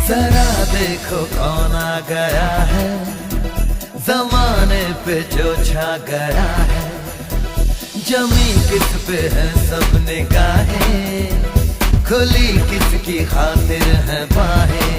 जरा देखो कौन आ गया है, जमाने पे जो छा गया है। जमी किस पे है सब निगाहें, खुली किसकी खातिर है बाहें।